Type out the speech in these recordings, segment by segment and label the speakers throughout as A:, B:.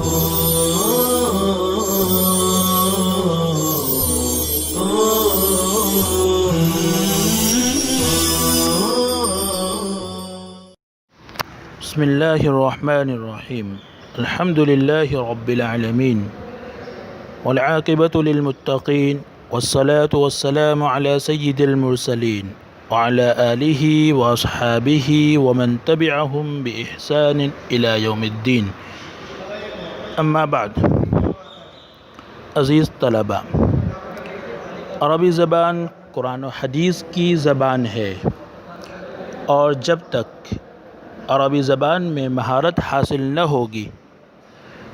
A: بسم اللہ الرحمن الرحیم الحمد للہ رب العالمین والعاقبة للمتقین والصلاة والسلام على سید المرسلین وعلى آلہ واصحابہ ومن تبعہم بإحسان إلى یوم الدین. اما بعد، عزیز طلباء، عربی زبان قرآن و حدیث کی زبان ہے، اور جب تک عربی زبان میں مہارت حاصل نہ ہوگی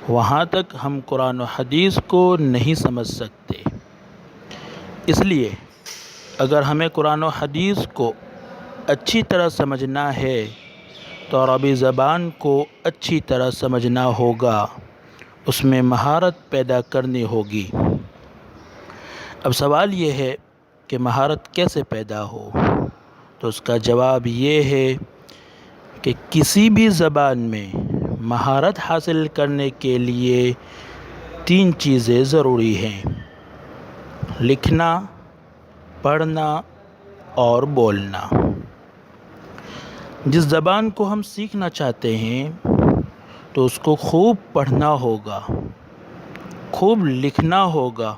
A: وہاں تک ہم قرآن و حدیث کو نہیں سمجھ سکتے. اس لیے اگر ہمیں قرآن و حدیث کو اچھی طرح سمجھنا ہے تو عربی زبان کو اچھی طرح سمجھنا ہوگا، اس میں مہارت پیدا کرنی ہوگی. اب سوال یہ ہے کہ مہارت کیسے پیدا ہو؟ تو اس کا جواب یہ ہے کہ کسی بھی زبان میں مہارت حاصل کرنے کے لیے 3 چیزیں ضروری ہیں: لکھنا، پڑھنا اور بولنا. جس زبان کو ہم سیکھنا چاہتے ہیں تو اس کو خوب پڑھنا ہوگا، خوب لکھنا ہوگا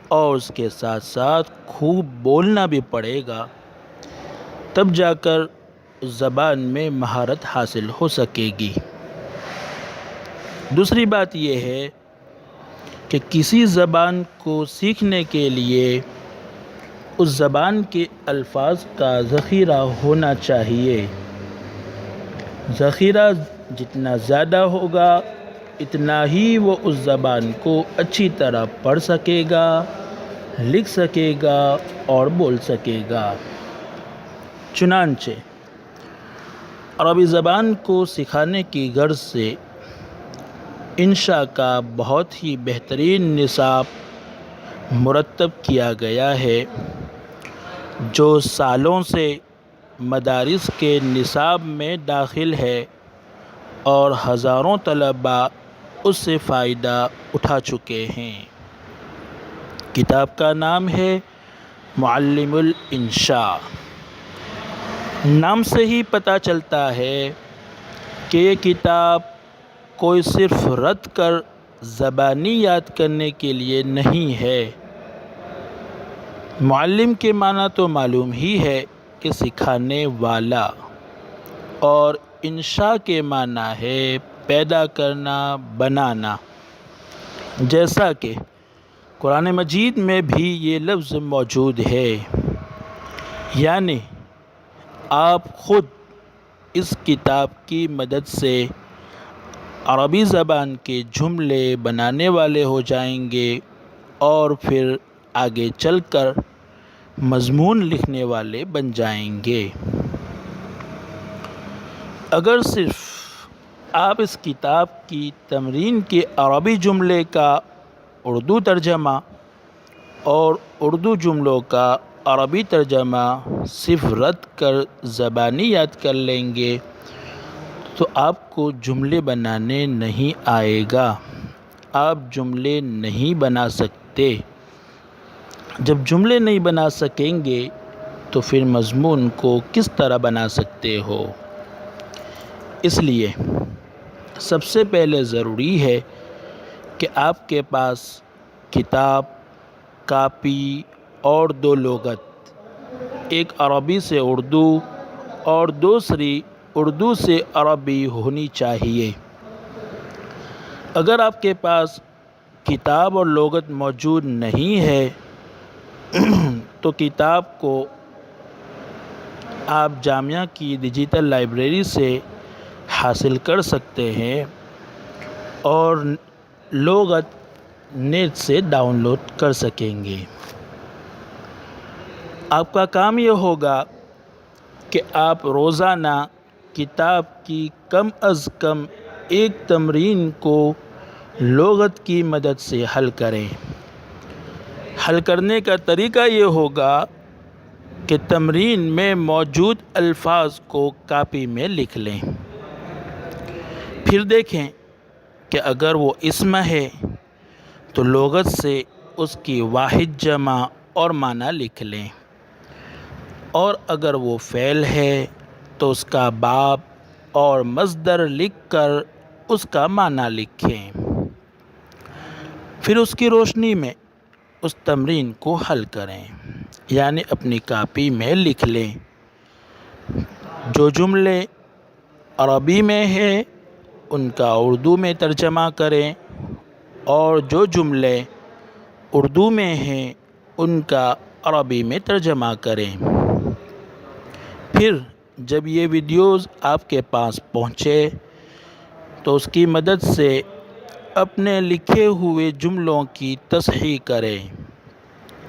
A: اور اس کے ساتھ ساتھ خوب بولنا بھی پڑے گا، تب جا کر زبان میں مہارت حاصل ہو سکے گی. دوسری بات یہ ہے کہ کسی زبان کو سیکھنے کے لیے اس زبان کے الفاظ کا ذخیرہ ہونا چاہیے. ذخیرہ جتنا زیادہ ہوگا اتنا ہی وہ اس زبان کو اچھی طرح پڑھ سکے گا، لکھ سکے گا اور بول سکے گا. چنانچہ عربی زبان کو سکھانے کی غرض سے انشاء کا بہت ہی بہترین نصاب مرتب کیا گیا ہے، جو سالوں سے مدارس کے نصاب میں داخل ہے اور ہزاروں طلباء اس سے فائدہ اٹھا چکے ہیں. کتاب کا نام ہے معلم الانشاء. نام سے ہی پتہ چلتا ہے کہ یہ کتاب کوئی صرف رٹ کر زبانی یاد کرنے کے لیے نہیں ہے. معلم کے معنی تو معلوم ہی ہے کہ سکھانے والا، اور انشاء کے معنی ہے پیدا کرنا، بنانا. جیسا کہ قرآن مجید میں بھی یہ لفظ موجود ہے، یعنی آپ خود اس کتاب کی مدد سے عربی زبان کے جملے بنانے والے ہو جائیں گے اور پھر آگے چل کر مضمون لکھنے والے بن جائیں گے. اگر صرف آپ اس کتاب کی تمرین کے عربی جملے کا اردو ترجمہ اور اردو جملوں کا عربی ترجمہ صرف رٹ کر زبانی یاد کر لیں گے تو آپ کو جملے بنانے نہیں آئے گا، آپ جملے نہیں بنا سکتے. جب جملے نہیں بنا سکیں گے تو پھر مضمون کو کس طرح بنا سکتے ہو؟ اس لیے سب سے پہلے ضروری ہے کہ آپ کے پاس کتاب، کاپی اور 2 لغت، ایک عربی سے اردو اور دوسری اردو سے عربی ہونی چاہیے. اگر آپ کے پاس کتاب اور لغت موجود نہیں ہے تو کتاب کو آپ جامعہ کی ڈیجیٹل لائبریری سے حاصل کر سکتے ہیں اور لغت نیٹ سے ڈاؤن لوڈ کر سکیں گے. آپ کا کام یہ ہوگا کہ آپ روزانہ کتاب کی کم از کم ایک تمرین کو لغت کی مدد سے حل کریں. حل کرنے کا طریقہ یہ ہوگا کہ تمرین میں موجود الفاظ کو کاپی میں لکھ لیں، پھر دیکھیں کہ اگر وہ اسم ہے تو لغت سے اس کی واحد جمع اور معنی لکھ لیں، اور اگر وہ فعل ہے تو اس کا باب اور مصدر لکھ کر اس کا معنی لکھیں۔ پھر اس کی روشنی میں اس تمرین کو حل کریں، یعنی اپنی کاپی میں لکھ لیں۔ جو جملے عربی میں ہے ان کا اردو میں ترجمہ کریں، اور جو جملے اردو میں ہیں ان کا عربی میں ترجمہ کریں۔ پھر جب یہ ویڈیوز آپ کے پاس پہنچے تو اس کی مدد سے اپنے لکھے ہوئے جملوں کی تصحیح کریں،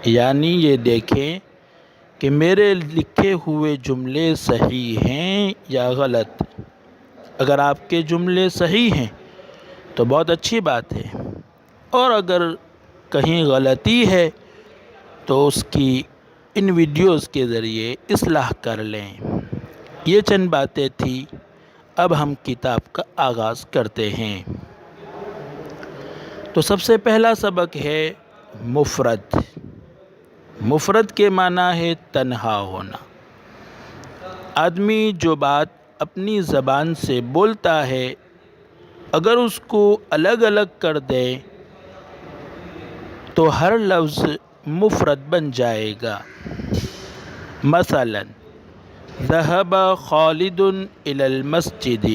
A: یعنی یہ دیکھیں کہ میرے لکھے ہوئے جملے صحیح ہیں یا غلط۔ اگر آپ کے جملے صحیح ہیں تو بہت اچھی بات ہے، اور اگر کہیں غلطی ہے تو اس کی ان ویڈیوز کے ذریعے اصلاح کر لیں۔ یہ چند باتیں تھیں، اب ہم کتاب کا آغاز کرتے ہیں۔ تو سب سے پہلا سبق ہے مفرد۔ مفرد کے معنی ہے تنہا ہونا۔ آدمی جو بات اپنی زبان سے بولتا ہے اگر اس کو الگ الگ کر دے تو ہر لفظ مفرد بن جائے گا۔ مثلا ذهب خالد الى المسجد،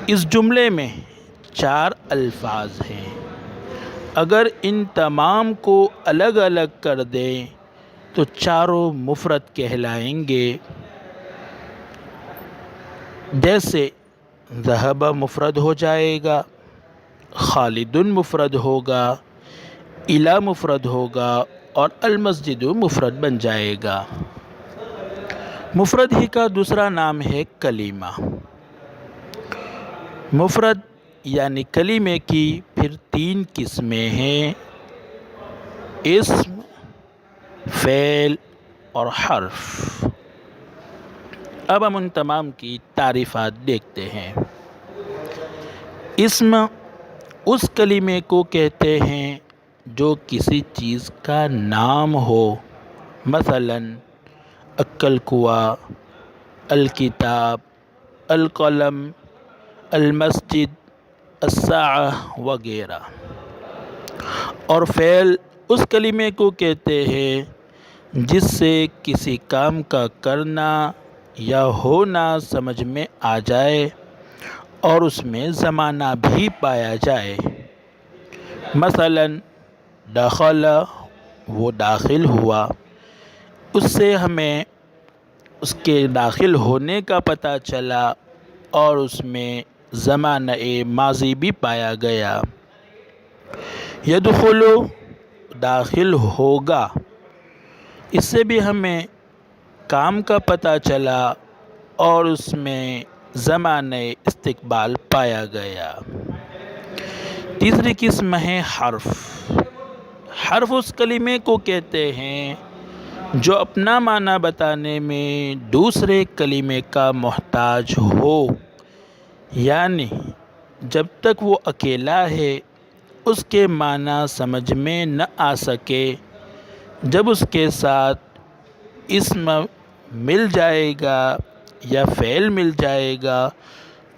A: اس جملے میں 4 الفاظ ہیں، اگر ان تمام کو الگ الگ کر دیں تو چاروں مفرد کہلائیں گے۔ جیسے ذهب مفرد ہو جائے گا، خالد مفرد ہوگا، الى مفرد ہوگا، اور المسجد مفرد بن جائے گا۔ مفرد ہی کا دوسرا نام ہے کلمہ۔ مفرد یعنی کلمے کی پھر 3 قسمیں ہیں: اسم، فعل اور حرف۔ اب ہم ان تمام کی تعریفات دیکھتے ہیں۔ اسم اس کلمے کو کہتے ہیں جو کسی چیز کا نام ہو، مثلا الکلکوا، الکتاب، القلم، المسجد، الساعہ وغیرہ۔ اور فعل اس کلمے کو کہتے ہیں جس سے کسی کام کا کرنا یا ہونا سمجھ میں آ جائے اور اس میں زمانہ بھی پایا جائے۔ مثلا دخل، وہ داخل ہوا، اس سے ہمیں اس کے داخل ہونے کا پتہ چلا اور اس میں زمانہ ماضی بھی پایا گیا۔ یدخل، داخل ہوگا، اس سے بھی ہمیں کام کا پتہ چلا اور اس میں زمانہ استقبال پایا گیا۔ تیسری قسم ہے حرف۔ حرف اس کلمے کو کہتے ہیں جو اپنا معنی بتانے میں دوسرے کلمے کا محتاج ہو، یعنی جب تک وہ اکیلا ہے اس کے معنی سمجھ میں نہ آ سکے، جب اس کے ساتھ اسم مل جائے گا یا فعل مل جائے گا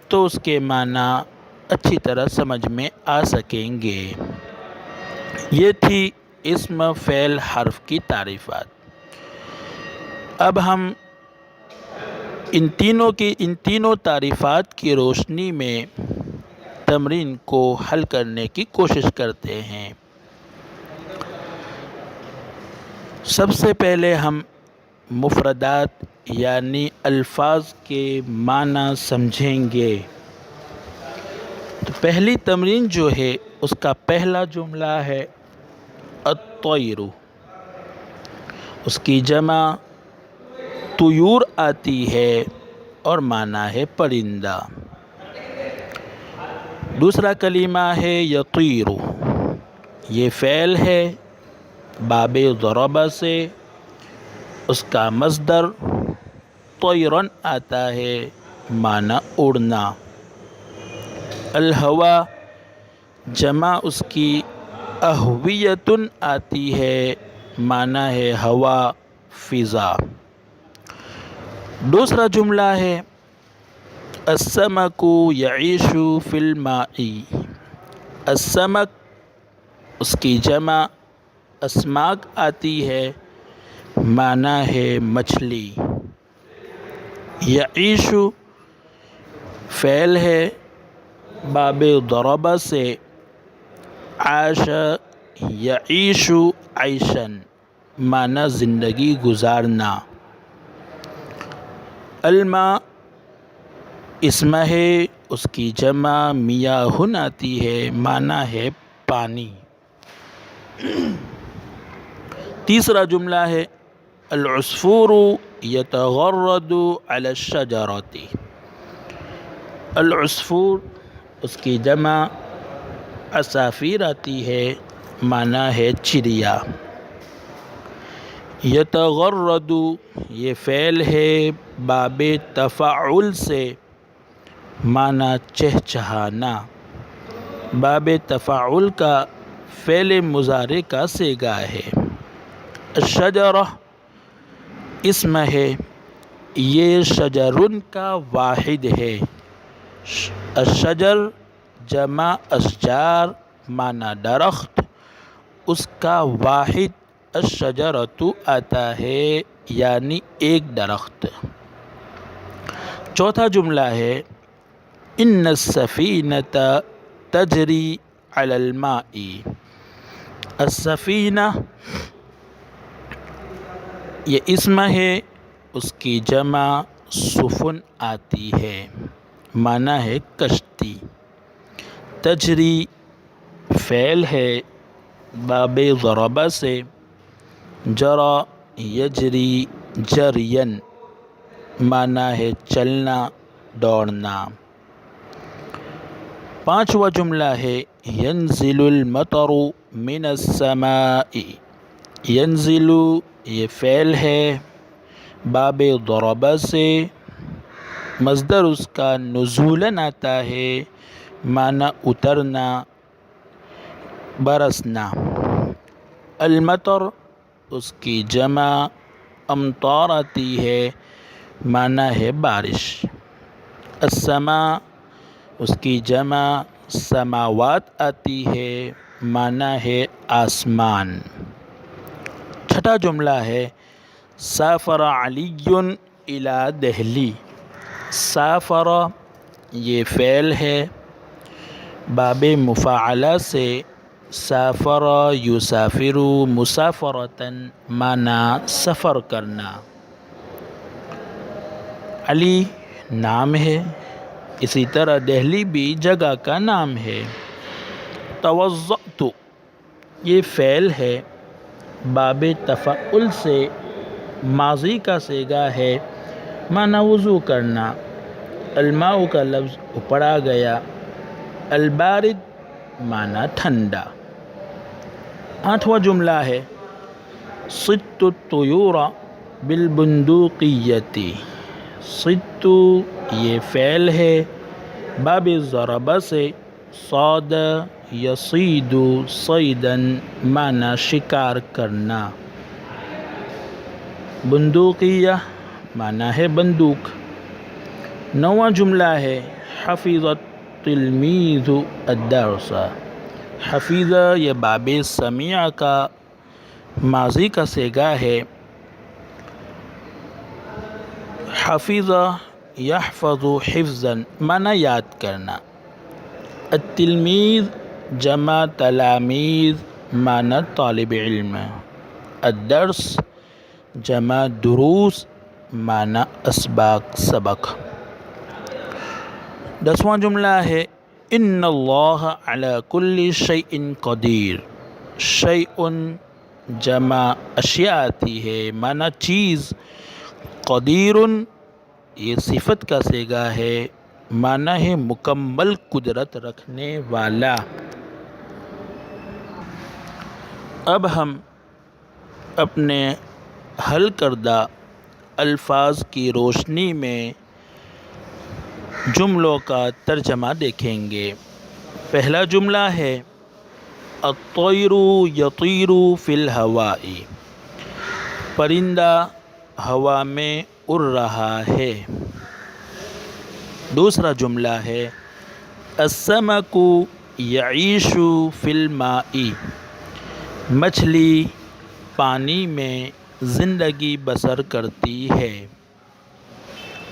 A: تو اس کے معنی اچھی طرح سمجھ میں آ سکیں گے۔ یہ تھی اسم، فعل، حرف کی تعریفات۔ اب ہم ان تینوں تعریفات کی روشنی میں تمرین کو حل کرنے کی کوشش کرتے ہیں۔ سب سے پہلے ہم مفردات یعنی الفاظ کے معنی سمجھیں گے۔ تو پہلی تمرین جو ہے اس کا پہلا جملہ ہے الطیر، اس کی جمع طیور آتی ہے اور معنی ہے پرندہ۔ دوسرا کلمہ ہے یطیر، یہ فعل ہے باب ضرب سے، اس کا مصدر طیرن آتا ہے، معنی اڑنا۔ الہوا جمع اس کی اہویتن آتی ہے، معنی ہے ہوا، فضا۔ دوسرا جملہ ہے السمک یعیش فی الماء۔ السمک اس کی جمع اسماک آتی ہے، معنی ہے مچھلی۔ یعیش فعل ہے باب ضرب سے، عاش یعیش عیشن، معنی زندگی گزارنا۔ الماء اسم ہے، اس کی جمع میاہن آتی ہے، معنی ہے پانی۔ تیسرا جملہ ہے العصفور یتغرد علی الشجرۃ۔ العصفور اس کی جمع عصافیر آتی ہے، معنی ہے چڑیا۔ یتغرد یہ فعل ہے باب تفاعل سے، معنی چہچہانا۔ باب تفاعل کا فعل مضارع کا صیغہ ہے۔ الشجرہ اسم ہے، یہ شجرن کا واحد ہے۔ الشجر جمع اشجار، معنی درخت، اس کا واحد الشجرۃ آتا ہے، یعنی ایک درخت۔ چوتھا جملہ ہے ان السفینۃ تجری علی الماء۔ السفینہ یہ اسم ہے، اس کی جمع سفن آتی ہے، معنی ہے کشتی۔ تجری فعل ہے باب ضرب سے، جرا یجری جرین، معنی ہے چلنا، دوڑنا۔ پانچواں جملہ ہے ینزل المطر من السماء۔ ینزل یہ فعل ہے باب ضرب سے، مصدر اس کا نزولاً آتا ہے، معنی اترنا، برسنا۔ المطر اس کی جمع امطار آتی ہے، معنی ہے بارش۔ السماء اس کی جمع سماوات آتی ہے، معنی ہے آسمان۔ چھٹا جملہ ہے سافر علی الی دہلی۔ سافر یہ فعل ہے باب مفاعلہ سے، سافر یسافر مسافرتاً، معنی سفر کرنا۔ علی نام ہے، اسی طرح دہلی بھی جگہ کا نام ہے۔ توضأت یہ فعل ہے باب تفعل سے، ماضی کا صیغہ ہے، معنی وضو کرنا۔ الماء کا لفظ پڑھا گیا۔ البارد معنی ٹھنڈا۔ آٹھواں جملہ ہے صدت الطیور بالبندوقیۃ۔ صدت یہ فعل ہے باب ضرب سے، صاد یصید صیداً، معنی شکار کرنا۔ بندوقیہ معنی ہے بندوق۔ نواں جملہ ہے حفظ التلمیذ الدرس۔ حفظ یہ باب سمیع کا ماضی کا صیغہ ہے۔ حفظ یحفظ حفظاً، معنی یاد کرنا۔ التلمیذ جمع تلامیذ، معنی طالب علم۔ الدرس جمع دروس، معنی اسباق سبق۔ دسواں جملہ ہے ان اللہ علی کل شیء قدیر۔ شیء جمع اشیاء آتی ہے، معنی چیز۔ قدیر یہ صفت کا صیغہ ہے، معنی ہے مکمل قدرت رکھنے والا۔ اب ہم اپنے حل کردہ الفاظ کی روشنی میں جملوں کا ترجمہ دیکھیں گے۔ پہلا جملہ ہے الطیر یطیر فی الہواء، پرندہ ہوا میں اڑ رہا ہے۔ دوسرا جملہ ہے السمک یعیش فی الماء، مچھلی پانی میں زندگی بسر کرتی ہے۔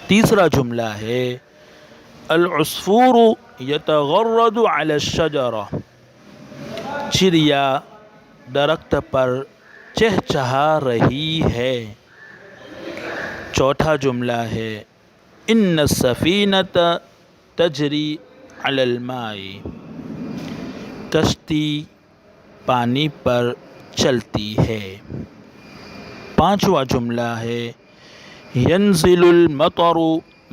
A: تیسرا جملہ ہے العصفور یتغرد علی الشجرہ، چڑیا درخت پر چہچہا رہی ہے۔ چوتھا جملہ ہے ان السفینۃ تجری علی الماء، کشتی پانی پر چلتی ہے۔ پانچواں جملہ ہے ینزل المطر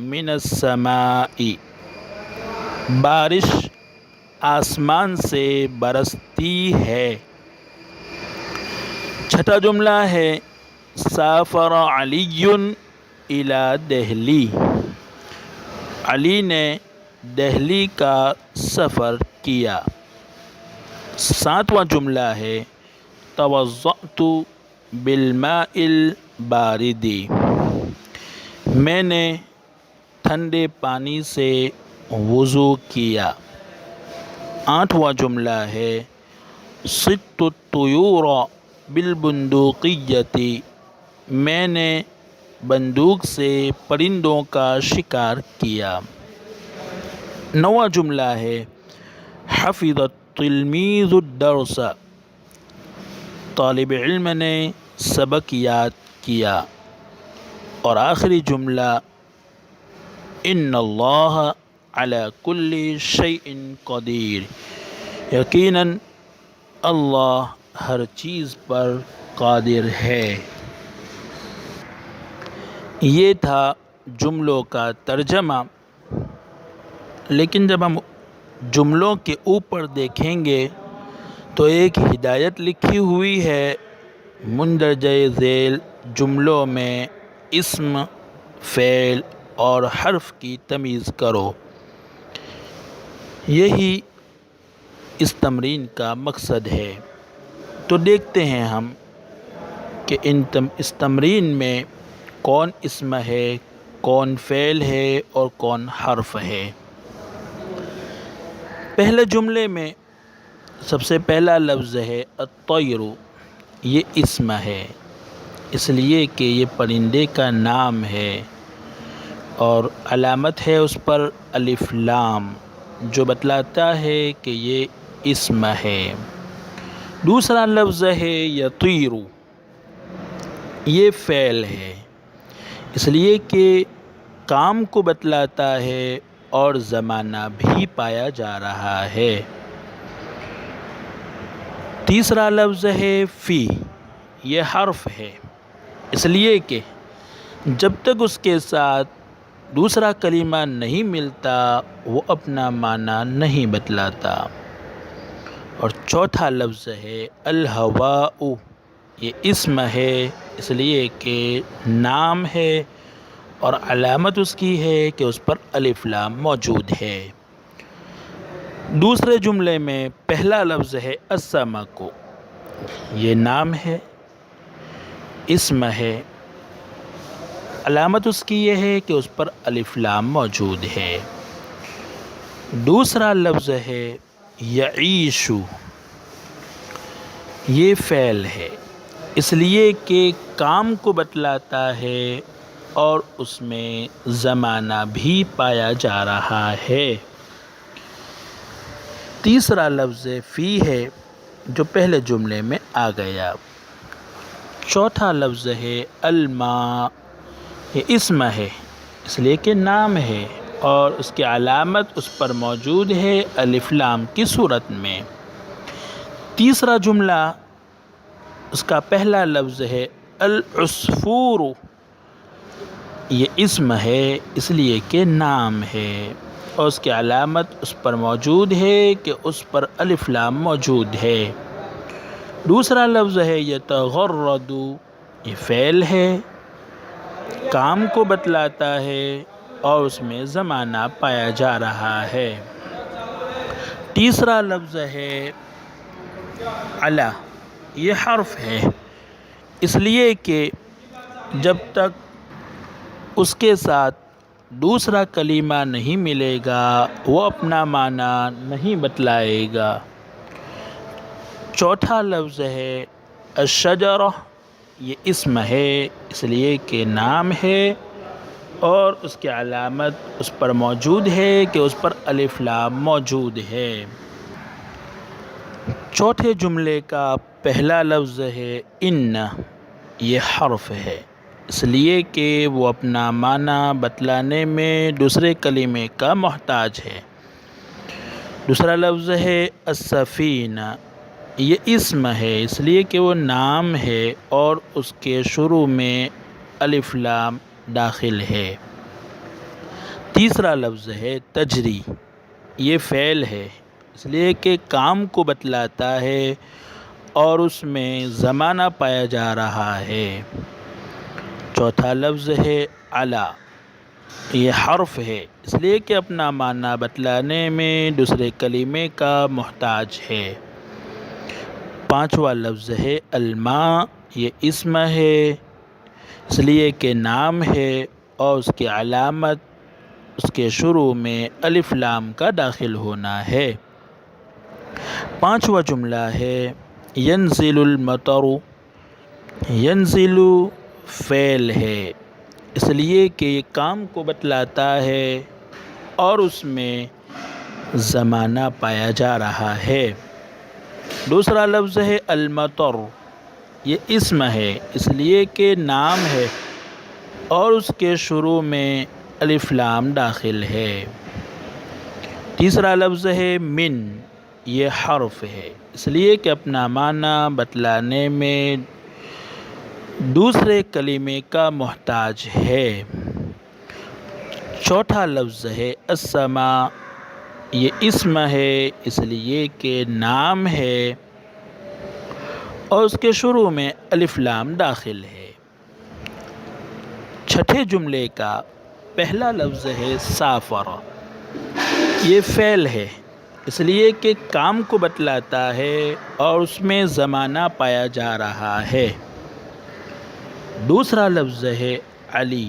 A: من السماء، بارش آسمان سے برستی ہے۔ چھٹا جملہ ہے سافر علی الی دہلی، علی نے دہلی کا سفر کیا۔ ساتواں جملہ ہے توضأت بالماء البارد، میں نے ٹھنڈے پانی سے وضو کیا۔ آٹھواں جملہ ہے صدت الطیور بالبندقیۃ، میں نے بندوق سے پرندوں کا شکار کیا۔ نواں جملہ ہے حفظ التلمیذ الدرس، طالب علم نے سبق یاد کیا۔ اور آخری جملہ ان اللہ علی کل شیء قدیر، یقیناً اللہ ہر چیز پر قادر ہے۔ یہ تھا جملوں کا ترجمہ، لیکن جب ہم جملوں کے اوپر دیکھیں گے تو ایک ہدایت لکھی ہوئی ہے مندرجہ ذیل جملوں میں اسم، فعل اور حرف کی تمیز کرو۔ یہی اس تمرین کا مقصد ہے۔ تو دیکھتے ہیں ہم کہ اس تمرین میں کون اسم ہے، کون فعل ہے اور کون حرف ہے۔ پہلے جملے میں سب سے پہلا لفظ ہے الطیر، یہ اسم ہے اس لیے کہ یہ پرندے کا نام ہے اور علامت ہے اس پر الف لام، جو بتلاتا ہے کہ یہ اسم ہے۔ دوسرا لفظ ہے یطیر، یہ فعل ہے اس لیے کہ کام کو بتلاتا ہے اور زمانہ بھی پایا جا رہا ہے۔ تیسرا لفظ ہے فی، یہ حرف ہے اس لیے کہ جب تک اس کے ساتھ دوسرا کلمہ نہیں ملتا وہ اپنا معنی نہیں بتلاتا۔ اور چوتھا لفظ ہے الہواء، یہ اسم ہے اس لیے کہ نام ہے اور علامت اس کی ہے کہ اس پر الف لام موجود ہے۔ دوسرے جملے میں پہلا لفظ ہے السمک، یہ نام ہے، اسم ہے، علامت اس کی یہ ہے کہ اس پر الف لام موجود ہے۔ دوسرا لفظ ہے یعیش، یہ فعل ہے اس لیے کہ کام کو بتلاتا ہے اور اس میں زمانہ بھی پایا جا رہا ہے۔ تیسرا لفظ فی ہے جو پہلے جملے میں آ گیا۔ چوتھا لفظ ہے الماء، یہ اسم ہے اس لیے کہ نام ہے اور اس کی علامت اس پر موجود ہے الف لام کی صورت میں۔ تیسرا جملہ اس کا پہلا لفظ ہے العصفور، یہ اسم ہے اس لیے کہ نام ہے اور اس کی علامت اس پر موجود ہے کہ اس پر الف لام موجود ہے۔ دوسرا لفظ ہے یتغرد، یہ فعل ہے، کام کو بتلاتا ہے اور اس میں زمانہ پایا جا رہا ہے۔ تیسرا لفظ ہے علا، یہ حرف ہے، اس لیے کہ جب تک اس کے ساتھ دوسرا کلمہ نہیں ملے گا وہ اپنا معنی نہیں بتلائے گا۔ چوتھا لفظ ہے الشجرہ، یہ اسم ہے، اس لیے کہ نام ہے اور اس کی علامت اس پر موجود ہے کہ اس پر الف لام موجود ہے۔ چوتھے جملے کا پہلا لفظ ہے ان، یہ حرف ہے، اس لیے کہ وہ اپنا معنی بتلانے میں دوسرے کلمے کا محتاج ہے۔ دوسرا لفظ ہے السفینہ، یہ اسم ہے، اس لیے کہ وہ نام ہے اور اس کے شروع میں الف لام داخل ہے۔ تیسرا لفظ ہے تجری، یہ فعل ہے، اس لیے کہ کام کو بتلاتا ہے اور اس میں زمانہ پایا جا رہا ہے۔ چوتھا لفظ ہے علا، یہ حرف ہے، اس لیے کہ اپنا معنی بتلانے میں دوسرے کلمے کا محتاج ہے۔ پانچواں لفظ ہے الماء، یہ اسم ہے، اس لیے کہ نام ہے اور اس کی علامت اس کے شروع میں الف لام کا داخل ہونا ہے۔ پانچواں جملہ ہے ینزل المطر، ینزل فعل ہے، اس لیے کہ یہ کام کو بتلاتا ہے اور اس میں زمانہ پایا جا رہا ہے۔ دوسرا لفظ ہے المطر، یہ اسم ہے، اس لیے کہ نام ہے اور اس کے شروع میں الف لام داخل ہے۔ تیسرا لفظ ہے من، یہ حرف ہے، اس لیے کہ اپنا معنی بتلانے میں دوسرے کلمے کا محتاج ہے۔ چوتھا لفظ ہے السماء، یہ اسم ہے، اس لیے کہ نام ہے اور اس کے شروع میں الف لام داخل ہے۔ چھٹے جملے کا پہلا لفظ ہے سافر، یہ فعل ہے، اس لیے کہ کام کو بتلاتا ہے اور اس میں زمانہ پایا جا رہا ہے۔ دوسرا لفظ ہے علی،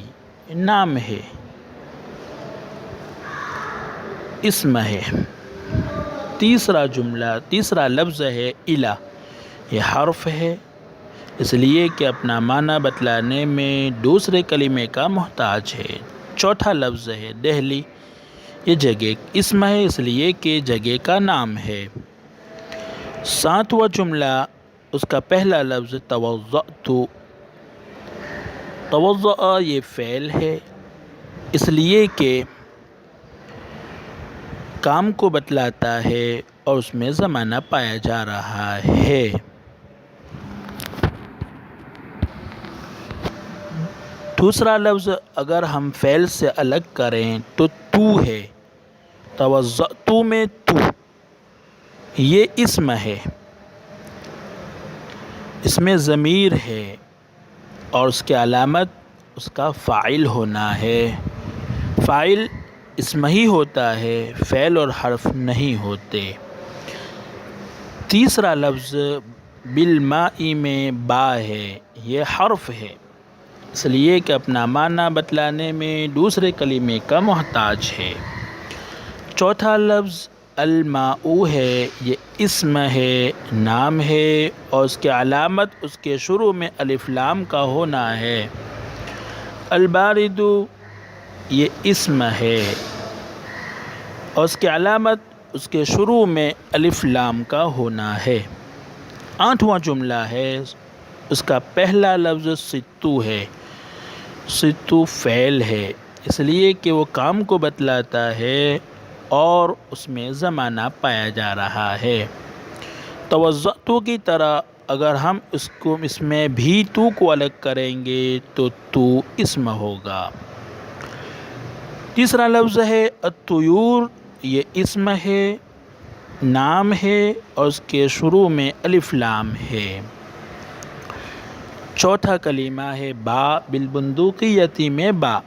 A: نام ہے، اسم ہے۔ تیسرا لفظ ہے الہ، یہ حرف ہے، اس لیے کہ اپنا معنی بتلانے میں دوسرے کلمے کا محتاج ہے۔ چوتھا لفظ ہے دہلی، یہ جگہ اسم ہے، اس لیے کہ جگہ کا نام ہے۔ ساتواں جملہ اس کا پہلا لفظ توضأت، توضأ یہ فعل ہے، اس لیے کہ کام کو بتلاتا ہے اور اس میں زمانہ پایا جا رہا ہے۔ دوسرا لفظ اگر ہم فعل سے الگ کریں تو تو ہے، توضأت میں تو، یہ اسم ہے، اس میں ضمیر ہے اور اس کی علامت اس کا فاعل ہونا ہے۔ فاعل اسم ہی ہوتا ہے، فعل اور حرف نہیں ہوتے۔ تیسرا لفظ بالماء میں با ہے، یہ حرف ہے، اس لیے کہ اپنا معنی بتلانے میں دوسرے کلمے کا محتاج ہے۔ چوتھا لفظ الماء ہے، یہ اسم ہے، نام ہے اور اس کی علامت اس کے شروع میں الف لام کا ہونا ہے۔ البارد یہ اسم ہے اور اس کی علامت اس کے شروع میں الف لام کا ہونا ہے۔ آٹھواں جملہ ہے، اس کا پہلا لفظ ستو ہے، ستو فعل ہے، اس لیے کہ وہ کام کو بتلاتا ہے اور اس میں زمانہ پایا جا رہا ہے۔ توضأت کی طرح اگر ہم اس میں بھی تو کو الگ کریں گے تو تو اسم ہوگا۔ تیسرا لفظ ہے الطیور، یہ اسم ہے، نام ہے اور اس کے شروع میں الف لام ہے۔ چوتھا کلمہ ہے با بالبندوقیتی میں با،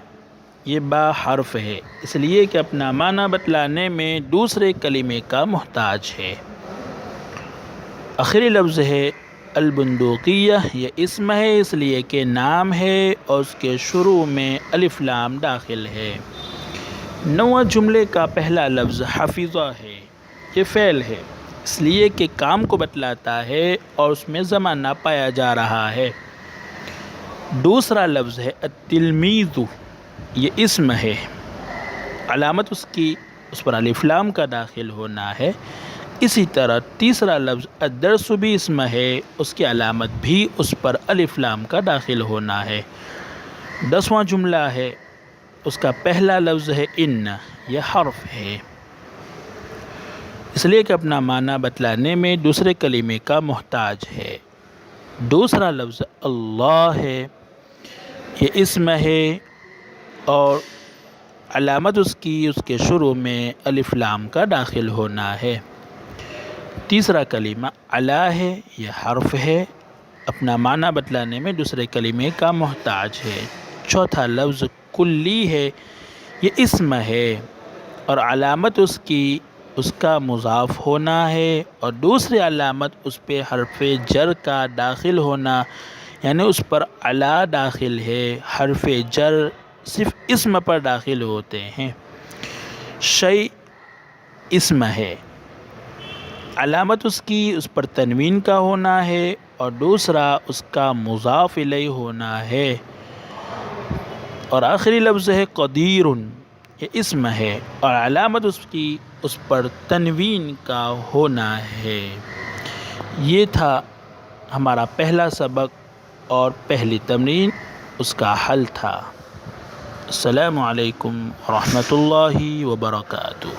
A: یہ با حرف ہے، اس لیے کہ اپنا معنی بتلانے میں دوسرے کلمے کا محتاج ہے۔ آخری لفظ ہے البندوقیہ، یہ اسم ہے اس لیے کہ نام ہے اور اس کے شروع میں الف لام داخل ہے۔ 9واں جملے کا پہلا لفظ حفظہ ہے، یہ فعل ہے اس لیے کہ کام کو بتلاتا ہے اور اس میں زمانہ پایا جا رہا ہے۔ دوسرا لفظ ہے التلمیذ، یہ اسم ہے، علامت اس پر الف لام کا داخل ہونا ہے۔ اسی طرح تیسرا لفظ الدرس بھی اسم ہے، اس کی علامت بھی اس پر الف لام کا داخل ہونا ہے۔ 10واں جملہ ہے، اس کا پہلا لفظ ہے ان، یہ حرف ہے اس لیے کہ اپنا معنی بتلانے میں دوسرے کلمے کا محتاج ہے۔ دوسرا لفظ اللہ ہے، یہ اسم ہے اور علامت اس کے شروع میں الف لام کا داخل ہونا ہے۔ تیسرا کلمہ علی ہے، یہ حرف ہے، اپنا معنی بتلانے میں دوسرے کلمے کا محتاج ہے۔ چوتھا لفظ کلی ہے، یہ اسم ہے اور علامت اس کا مضاف ہونا ہے اور دوسری علامت اس پہ حرف جر کا داخل ہونا، یعنی اس پر علی داخل ہے، حرف جر صرف اسم پر داخل ہوتے ہیں۔ شیء اسم ہے، علامت اس پر تنوین کا ہونا ہے اور دوسرا اس کا مضاف الیہ ہونا ہے۔ اور آخری لفظ ہے قدیر، یہ اسم ہے اور علامت اس پر تنوین کا ہونا ہے۔ یہ تھا ہمارا پہلا سبق اور پہلی تمرین، اس کا حل تھا۔ السلام علیکم ورحمۃ اللہ وبرکاتہ۔